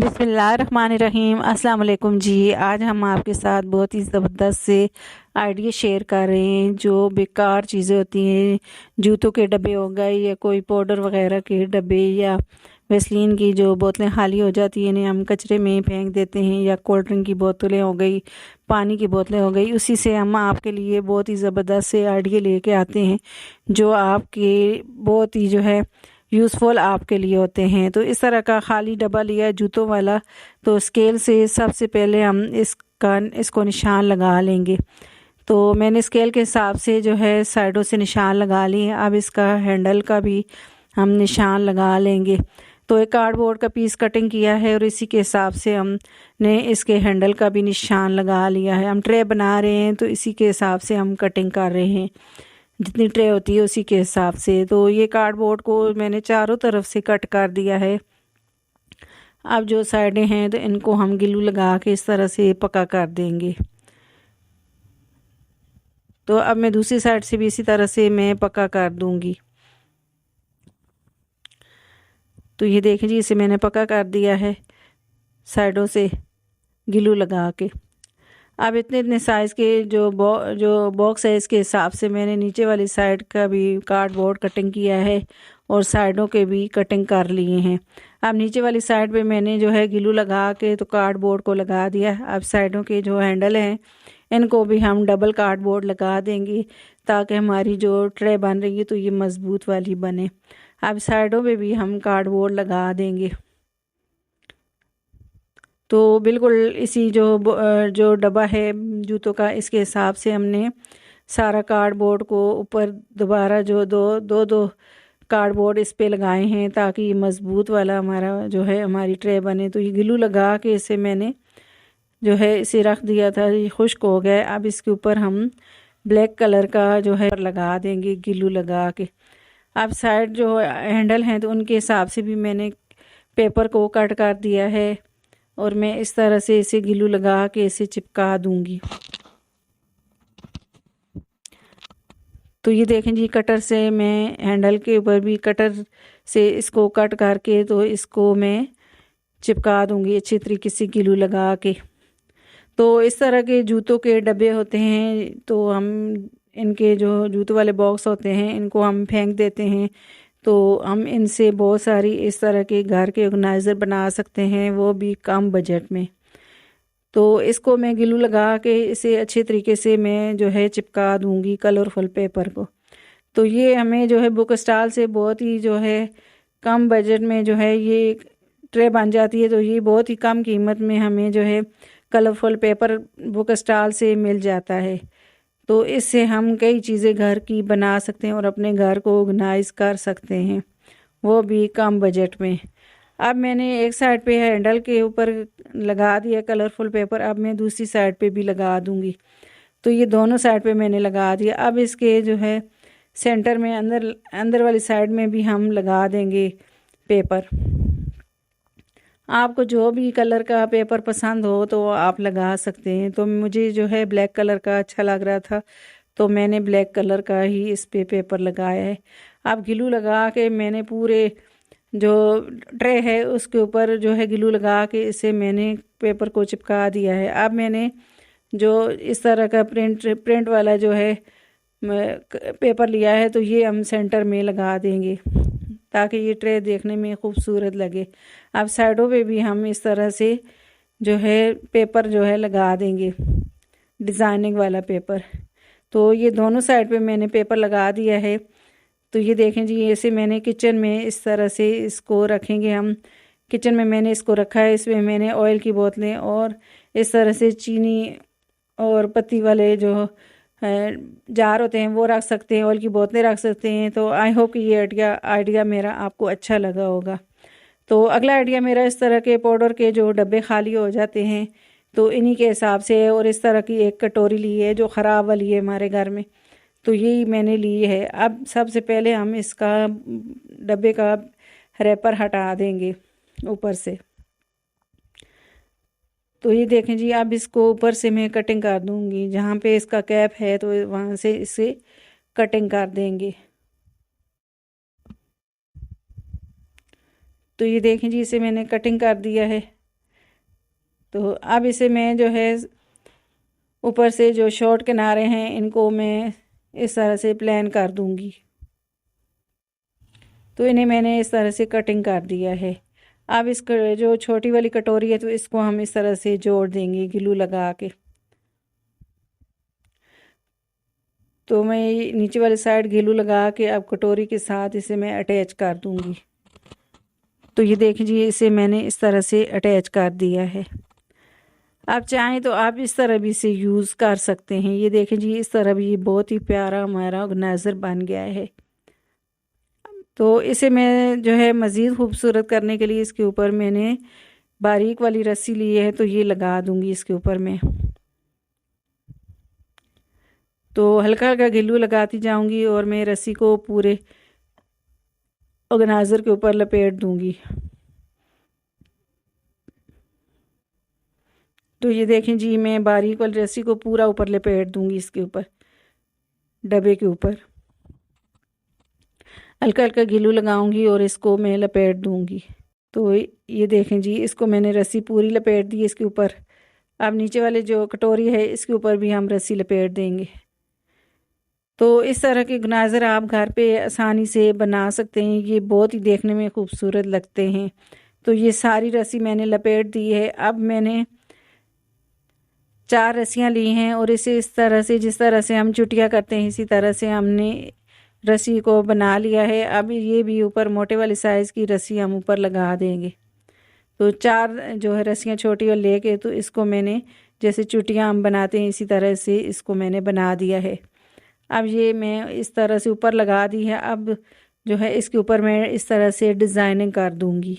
बिस्मिल्लाहिर्रहमानिर्रहीम अस्सलाम वालेकुम जी। आज हम आपके साथ बहुत ही ज़बरदस्त से आइडिया शेयर कर रहे हैं। जो बेकार चीज़ें होती हैं, जूतों के डब्बे हो गए या कोई पाउडर वगैरह के डब्बे या वैसलीन की जो बोतलें खाली हो जाती हैं इन्हें हम कचरे में फेंक देते हैं, या कोल्ड ड्रिंक की बोतलें हो गई, पानी की बोतलें हो गई, उसी से हम आपके लिए बहुत ही ज़बरदस्त से आइडिया लेके आते हैं जो आपके बहुत ही जो है यूज़फुल आपके लिए होते हैं। तो इस तरह का खाली डब्बा लिया है जूतों वाला, तो स्केल से सबसे पहले हम इसको निशान लगा लेंगे। तो मैंने स्केल के हिसाब से जो है साइडों से निशान लगा लिए। अब इसका हैंडल का भी हम निशान लगा लेंगे। तो एक कार्डबोर्ड का पीस कटिंग किया है और इसी के हिसाब से हमने इसके हैंडल का भी निशान लगा लिया है। हम ट्रे बना रहे हैं तो इसी के हिसाब से हम कटिंग कर रहे हैं, जितनी ट्रे होती है उसी के हिसाब से। तो ये कार्डबोर्ड को मैंने चारों तरफ से कट कर दिया है। अब जो साइडें हैं तो इनको हम ग्लू लगा के इस तरह से पक्का कर देंगे। तो अब मैं दूसरी साइड से भी इसी तरह से मैं पक्का कर दूंगी। तो ये देखें जी, इसे मैंने पक्का कर दिया है साइडों से ग्लू लगा के। अब इतने इतने साइज़ के जो बॉक्स है इसके हिसाब से मैंने नीचे वाली साइड का भी कार्डबोर्ड कटिंग किया है और साइडों के भी कटिंग कर लिए हैं। अब नीचे वाली साइड पे मैंने जो है ग्लू लगा के तो कार्डबोर्ड को लगा दिया। अब साइडों के जो हैंडल हैं इनको भी हम डबल कार्डबोर्ड लगा देंगे ताकि हमारी जो ट्रे बन रही है तो ये मज़बूत वाली बने। अब साइडों पे भी हम कार्डबोर्ड लगा देंगे। तो बिल्कुल इसी जो डब्बा है जूतों का, इसके हिसाब से हमने सारा कार्डबोर्ड को ऊपर दोबारा जो दो कार्डबोर्ड इस पे लगाए हैं ताकि ये मज़बूत वाला हमारा जो है हमारी ट्रे बने। तो ये ग्लू लगा के इसे मैंने जो है इसे रख दिया था, ये खुश्क हो गया। अब इसके ऊपर हम ब्लैक कलर का जो है लगा देंगे ग्लू लगा के। अब साइड जो हैंडल हैं तो उनके हिसाब से भी मैंने पेपर को कट कर दिया है और मैं इस तरह से इसे ग्लू लगा के इसे चिपका दूंगी। तो ये देखें जी, कटर से मैं हैंडल के ऊपर भी कटर से इसको कट करके तो इसको मैं चिपका दूंगी अच्छी तरीके से ग्लू लगा के। तो इस तरह के जूतों के डब्बे होते हैं तो हम इनके जो जूतों वाले बॉक्स होते हैं इनको हम फेंक देते हैं। तो हम इनसे बहुत सारी इस तरह के घर के ऑर्गेनाइज़र बना सकते हैं, वो भी कम बजट में। तो इसको मैं ग्लू लगा के इसे अच्छे तरीके से मैं जो है चिपका दूंगी कलरफुल पेपर को। तो ये हमें जो है बुक स्टॉल से बहुत ही जो है कम बजट में जो है ये ट्रे बन जाती है। तो ये बहुत ही कम कीमत में हमें जो है कलरफुल पेपर बुक स्टॉल से मिल जाता है। तो इससे हम कई चीज़ें घर की बना सकते हैं और अपने घर को ऑर्गेनाइज कर सकते हैं, वो भी कम बजट में। अब मैंने एक साइड पे हैंडल के ऊपर लगा दिया कलरफुल पेपर, अब मैं दूसरी साइड पे भी लगा दूंगी। तो ये दोनों साइड पे मैंने लगा दिया। अब इसके जो है सेंटर में अंदर वाली साइड में भी हम लगा देंगे पेपर। आपको जो भी कलर का पेपर पसंद हो तो आप लगा सकते हैं। तो मुझे जो है ब्लैक कलर का अच्छा लग रहा था तो मैंने ब्लैक कलर का ही इस पे पेपर लगाया है। अब ग्लू लगा के मैंने पूरे जो ट्रे है उसके ऊपर जो है ग्लू लगा के इसे मैंने पेपर को चिपका दिया है। अब मैंने जो इस तरह का प्रिंट वाला जो है पेपर लिया है तो ये हम सेंटर में लगा देंगे ताकि ये ट्रे देखने में खूबसूरत लगे। अब साइडों पे भी हम इस तरह से जो है पेपर जो है लगा देंगे, डिज़ाइनिंग वाला पेपर। तो ये दोनों साइड पे मैंने पेपर लगा दिया है। तो ये देखें जी, ऐसे मैंने किचन में इस तरह से इसको रखेंगे हम। किचन में मैंने इसको रखा है, इसमें मैंने ऑयल की बोतलें और इस तरह से चीनी और पत्ती वाले जो जार होते हैं वो रख सकते हैं, ऑयल की बोतलें रख सकते हैं। तो आई होप कि ये आइडिया मेरा आपको अच्छा लगा होगा। तो अगला आइडिया मेरा, इस तरह के पाउडर के जो डब्बे खाली हो जाते हैं तो इन्हीं के हिसाब से, और इस तरह की एक कटोरी ली है जो ख़राब वाली है हमारे घर में, तो यही मैंने ली है। अब सबसे पहले हम इसका डब्बे का रैपर हटा देंगे ऊपर से। तो ये देखें जी, अब इसको ऊपर से मैं कटिंग कर दूंगी, जहाँ पे इसका कैप है तो वहाँ से इसे कटिंग कर देंगे। तो ये देखें जी, इसे मैंने कटिंग कर दिया है। तो अब इसे मैं जो है ऊपर से जो शॉर्ट किनारे हैं इनको मैं इस तरह से प्लेन कर दूंगी। तो इन्हें मैंने इस तरह से कटिंग कर दिया है। अब इस जो छोटी वाली कटोरी है तो इसको हम इस तरह से जोड़ देंगे ग्लू लगा के। तो मैं नीचे वाली साइड ग्लू लगा के अब कटोरी के साथ इसे मैं अटैच कर दूंगी। तो ये देखिए इसे मैंने इस तरह से अटैच कर दिया है। आप चाहें तो आप इस तरह भी इसे यूज़ कर सकते हैं। ये देखें जी इस तरह भी बहुत ही प्यारा हमारा ऑर्गेनाइज़र बन गया है। तो इसे मैं जो है मज़ीद खूबसूरत करने के लिए इसके ऊपर मैंने बारीक वाली रस्सी ली है तो ये लगा दूंगी इसके ऊपर मैं। तो हल्का हल्का ग्लू लगाती जाऊंगी और मैं रस्सी को पूरे ऑर्गेनाइज़र के ऊपर लपेट दूंगी। तो ये देखें जी मैं बारीक वाली रस्सी को पूरा ऊपर लपेट दूंगी इसके ऊपर, डब्बे के ऊपर हल्का हल्का ग्लू लगाऊंगी और इसको मैं लपेट दूंगी। तो ये देखें जी इसको मैंने रस्सी पूरी लपेट दी इसके ऊपर। अब नीचे वाले जो कटोरी है इसके ऊपर भी हम रस्सी लपेट देंगे। तो इस तरह के ऑर्गेनाइज़र आप घर पे आसानी से बना सकते हैं। ये बहुत ही देखने में खूबसूरत लगते हैं। तो ये सारी रस्सी मैंने लपेट दी है। अब मैंने 4 रस्सियाँ ली हैं और इसे इस तरह से जिस तरह से हम चुटिया करते हैं इसी तरह से हमने रस्सी को बना लिया है। अब ये भी ऊपर मोटे वाली साइज़ की रस्सी हम ऊपर लगा देंगे। तो 4 जो है रस्सियाँ छोटी और लेके तो इसको मैंने जैसे चुटियाँ हम बनाते हैं इसी तरह से इसको मैंने बना दिया है। अब ये मैं इस तरह से ऊपर लगा दी है। अब जो है इसके ऊपर मैं इस तरह से डिज़ाइनिंग कर दूंगी।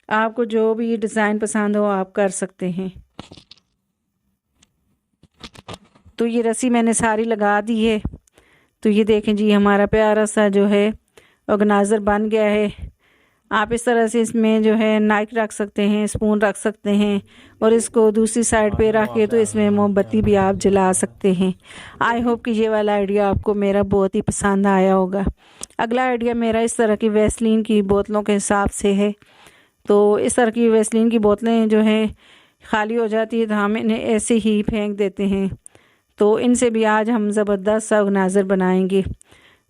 आपको जो भी डिज़ाइन पसंद हो आप कर सकते हैं। तो ये रस्सी मैंने सारी लगा दी है। तो ये देखें जी हमारा प्यारा सा जो है ऑर्गेनाइज़र बन गया है। आप इस तरह से इसमें जो है नाइफ रख सकते हैं, स्पून रख सकते हैं और इसको दूसरी साइड पे रख के तो इसमें मोमबत्ती भी आप जला सकते हैं। आई होप कि ये वाला आइडिया आपको मेरा बहुत ही पसंद आया होगा। अगला आइडिया मेरा इस तरह की वैसलीन की बोतलों के हिसाब से है। तो इस तरह की वैसलीन की बोतलें जो हैं खाली हो जाती है तो हम इन्हें ऐसे ही फेंक देते हैं। तो इनसे भी आज हम ज़बरदस्त सा ऑर्गेनाइज़र बनाएंगे।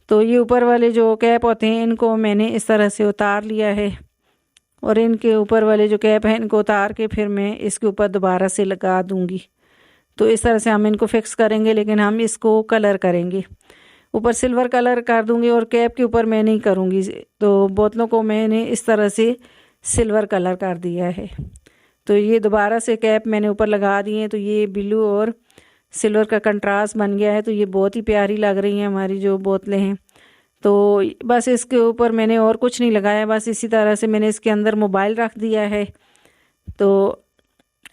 तो ये ऊपर वाले जो कैप होते हैं इनको मैंने इस तरह से उतार लिया है और इनके ऊपर वाले जो कैप हैं इनको उतार के फिर मैं इसके ऊपर दोबारा से लगा दूंगी। तो इस तरह से हम इनको फिक्स करेंगे, लेकिन हम इसको कलर करेंगे। ऊपर सिल्वर कलर कर दूंगी और कैप के ऊपर मैं नहीं करूंगी। तो बोतलों को मैंने इस तरह से सिल्वर कलर कर दिया है। तो ये दोबारा से कैप मैंने ऊपर लगा दी है। तो ये ब्लू और सिल्वर का कंट्रास्ट बन गया है। तो ये बहुत ही प्यारी लग रही हैं हमारी जो बोतलें हैं। तो बस इसके ऊपर मैंने और कुछ नहीं लगाया, बस इसी तरह से मैंने इसके अंदर मोबाइल रख दिया है। तो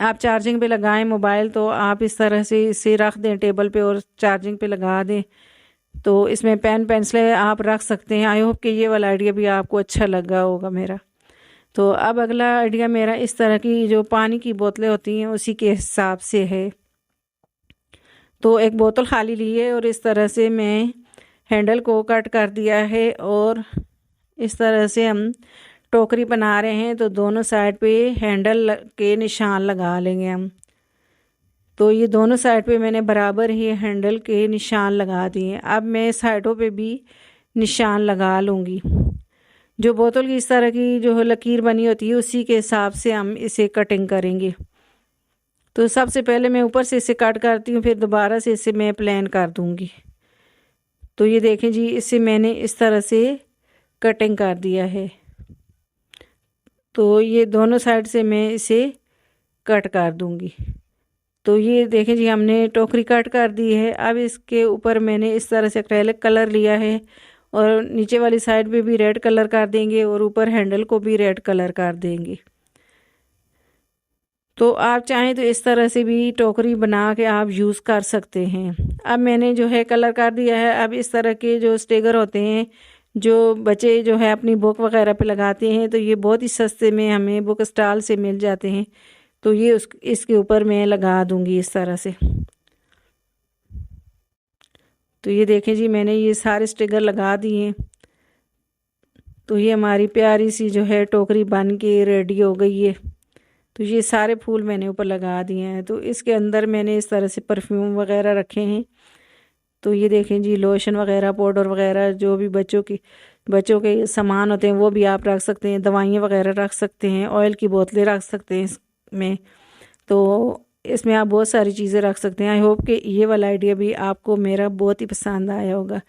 आप चार्जिंग पे लगाएं मोबाइल तो आप इस तरह से इसे रख दें टेबल पे और चार्जिंग पे लगा दें। तो इसमें पेन पेंसिलें आप रख सकते हैं। आई होप कि ये वाला आइडिया भी आपको अच्छा लगा होगा मेरा। तो अब अगला आइडिया मेरा इस तरह की जो पानी की बोतलें होती हैं उसी के हिसाब से है। तो एक बोतल खाली ली है और इस तरह से मैं हैंडल को कट कर दिया है और इस तरह से हम टोकरी बना रहे हैं। तो दोनों साइड पे हैंडल के निशान लगा लेंगे हम। तो ये दोनों साइड पे मैंने बराबर ही हैंडल के निशान लगा दिए। अब मैं साइडों पे भी निशान लगा लूँगी। जो बोतल की इस तरह की जो लकीर बनी होती है उसी के हिसाब से हम इसे कटिंग करेंगे। तो सबसे पहले मैं ऊपर से इसे कट करती हूँ, फिर दोबारा से इसे मैं प्लेन कर दूँगी। तो ये देखें जी इसे मैंने इस तरह से कटिंग कर दिया है। तो ये दोनों साइड से मैं इसे कट कर दूँगी। तो ये देखें जी हमने टोकरी कट कर दी है। अब इसके ऊपर मैंने इस तरह से एक्रेलिक कलर लिया है और नीचे वाली साइड पे भी रेड कलर कर देंगे और ऊपर हैंडल को भी रेड कलर कर देंगे। तो आप चाहें तो इस तरह से भी टोकरी बना के आप यूज़ कर सकते हैं। अब मैंने जो है कलर कर दिया है। अब इस तरह के जो स्टिकर होते हैं जो बच्चे जो है अपनी बुक वगैरह पे लगाते हैं तो ये बहुत ही सस्ते में हमें बुक स्टॉल से मिल जाते हैं। तो ये इसके ऊपर मैं लगा दूंगी इस तरह से। तो ये देखें जी मैंने ये सारे स्टिकर लगा दिए हैं। तो ये हमारी प्यारी सी जो है टोकरी बन के रेडी हो गई है। तो ये सारे फूल मैंने ऊपर लगा दिए हैं। तो इसके अंदर मैंने इस तरह से परफ्यूम वगैरह रखे हैं। तो ये देखें जी, लोशन वगैरह, पाउडर वगैरह, जो भी बच्चों के सामान होते हैं वो भी आप रख सकते हैं, दवाइयाँ वगैरह रख सकते हैं, ऑयल की बोतलें रख सकते हैं इसमें। तो इसमें आप बहुत सारी चीज़ें रख सकते हैं। आई होप कि ये वाला आइडिया भी आपको मेरा बहुत ही पसंद आया होगा।